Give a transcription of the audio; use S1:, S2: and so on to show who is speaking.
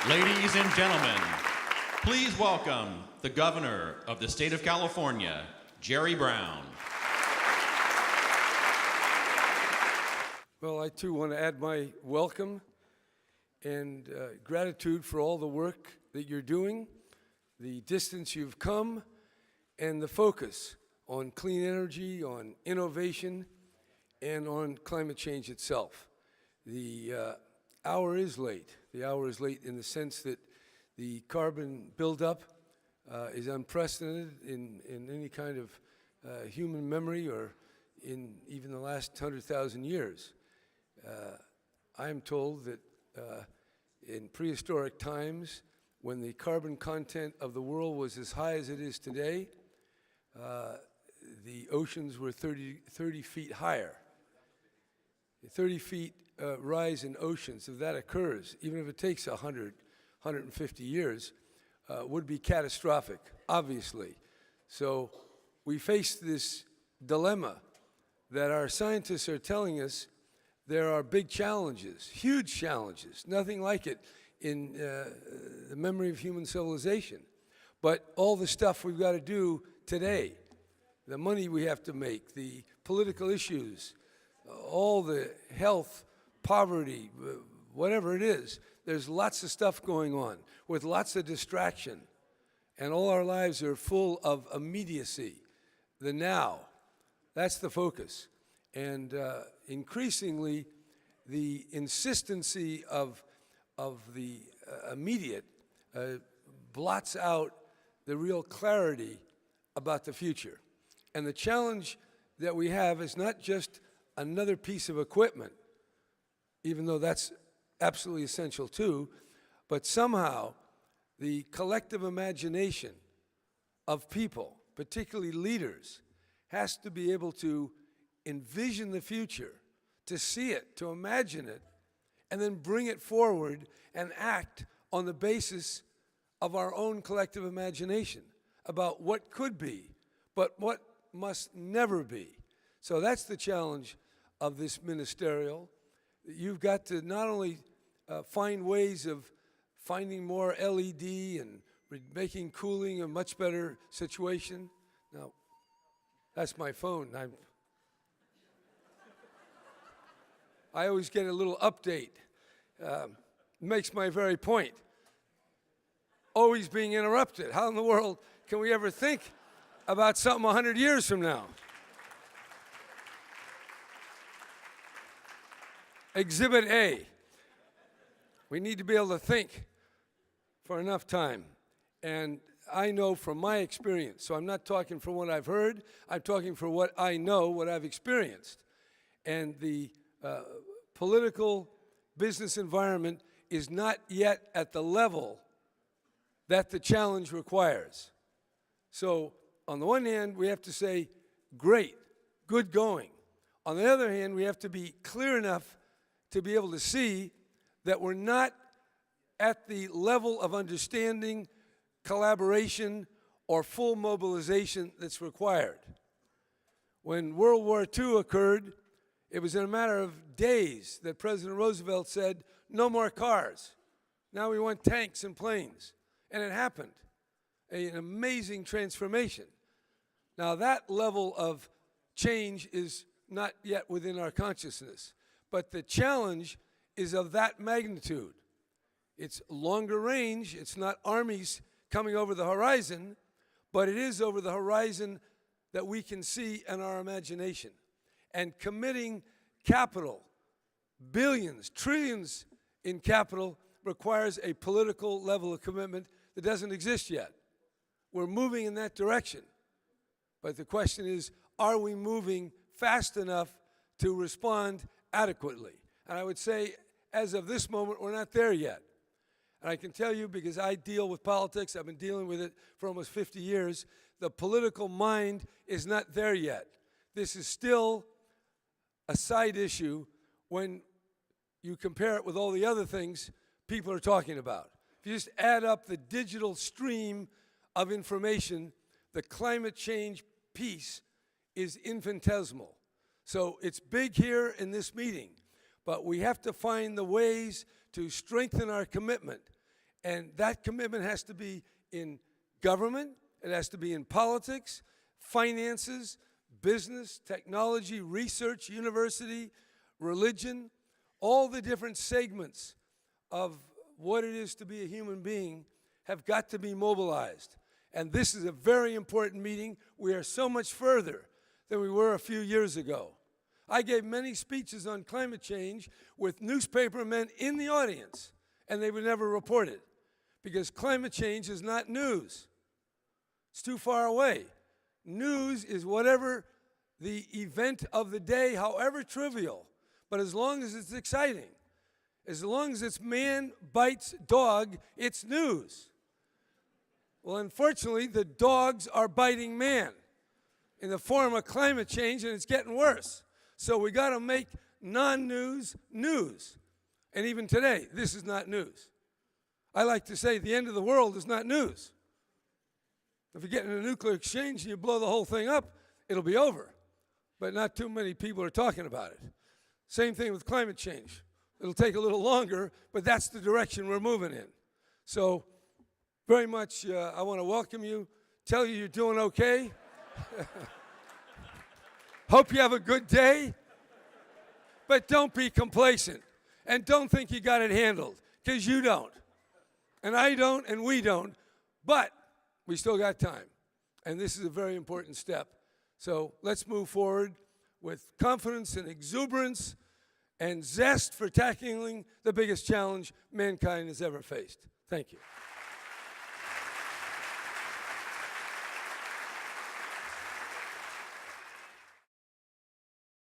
S1: Ladies and gentlemen, please welcome the Governor of the State of California, Jerry Brown.
S2: Well, I too want to add my welcome and gratitude for all the work that you're doing, the distance you've come, and the focus on clean energy, on innovation, and on climate change itself. The hour is late. The hour is late in the sense that the carbon buildup is unprecedented in any kind of human memory or in even the last 100,000 years. I am told that in prehistoric times, when the carbon content of the world was as high as it is today, the oceans were 30 feet higher. 30 feet rise in oceans, if that occurs, even if it takes 100, 150 years, would be catastrophic, obviously. So we face this dilemma that our scientists are telling us there are big challenges, huge challenges, nothing like it in the memory of human civilization. But all the stuff we've got to do today, the money we have to make, the political issues, all the health, poverty, whatever it is, there's lots of stuff going on with lots of distraction. And all our lives are full of immediacy, the now. That's the focus. And increasingly, the insistency of the immediate blots out the real clarity about the future. And the challenge that we have is not just another piece of equipment, even though that's absolutely essential too, but somehow the collective imagination of people, particularly leaders, has to be able to envision the future, to see it, to imagine it, and then bring it forward and act on the basis of our own collective imagination about what could be, but what must never be. So that's the challenge of this ministerial. You've got to not only find ways of finding more LED and making cooling a much better situation. Now, that's my phone. I always get a little update. Makes my very point. Always being interrupted. How in the world can we ever think about something 100 years from now? Exhibit A. We need to be able to think for enough time. And I know from my experience, so I'm not talking from what I've heard, I'm talking for what I know, what I've experienced. And the political business environment is not yet at the level that the challenge requires. So on the one hand, we have to say, great, good going. On the other hand, we have to be clear enough to be able to see that we're not at the level of understanding, collaboration, or full mobilization that's required. When World War II occurred, it was in a matter of days that President Roosevelt said, no more cars. Now we want tanks and planes. And it happened, an amazing transformation. Now that level of change is not yet within our consciousness, but the challenge is of that magnitude. It's longer range, it's not armies coming over the horizon, but it is over the horizon that we can see in our imagination. And committing capital, billions, trillions in capital, requires a political level of commitment that doesn't exist yet. We're moving in that direction. But the question is, are we moving fast enough to respond adequately? And I would say, as of this moment, we're not there yet. And I can tell you, because I deal with politics, I've been dealing with it for almost 50 years, the political mind is not there yet. This is still a side issue when you compare it with all the other things people are talking about. If you just add up the digital stream of information, the climate change piece is infinitesimal. So it's big here in this meeting, but we have to find the ways to strengthen our commitment And that commitment has to be in government, it has to be in politics, finances, business, technology, research, university, religion, all the different segments of what it is to be a human being have got to be mobilized. And this is a very important meeting. We are so much further than we were a few years ago. I gave many speeches on climate change with newspapermen in the audience, and they would never report it, because climate change is not news. It's too far away. News is whatever the event of the day, however trivial, but as long as it's exciting, as long as it's man bites dog, it's news. Well, unfortunately, the dogs are biting man in the form of climate change, and it's getting worse. So we got to make non-news news. And even today, this is not news. I like to say the end of the world is not news. If you get in a nuclear exchange and you blow the whole thing up, it'll be over. But not too many people are talking about it. Same thing with climate change. It'll take a little longer, but that's the direction we're moving in. So very much, I want to welcome you, tell you you're doing okay. Hope you have a good day, but don't be complacent, and don't think you got it handled, because you don't, and I don't, and we don't, but we still got time, and this is a very important step. So let's move forward with confidence and exuberance and zest for tackling the biggest challenge mankind has ever faced. Thank you.